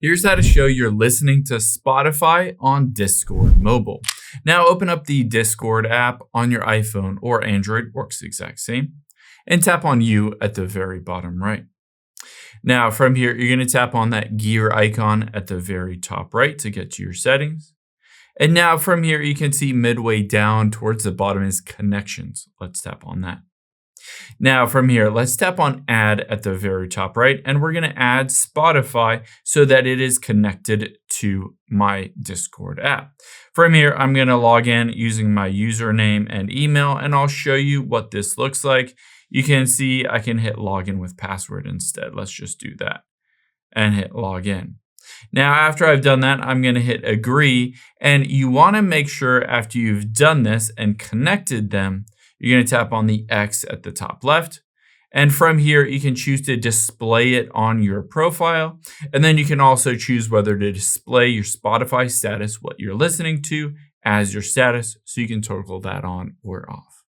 Here's how to show you're listening to Spotify on Discord mobile. Now open up the Discord app on your iPhone or Android, works the exact same, and tap on You at the very bottom right. Now from here, you're going to tap on that gear icon at the very top right to get to your settings. And now from here, you can see midway down towards the bottom is Connections. Let's tap on that. Now from here, let's tap on Add at the very top right, and we're going to add Spotify so that it is connected to my Discord app. From here, I'm going to log in using my username and email, and I'll show you what this looks like. You can see I can hit login with password instead. Let's just do that and hit login. Now, after I've done that, I'm going to hit agree, and you want to make sure after you've done this and connected them, you're going to tap on the X at the top left. And from here, you can choose to display it on your profile. And then you can also choose whether to display your Spotify status, what you're listening to, as your status. So you can toggle that on or off.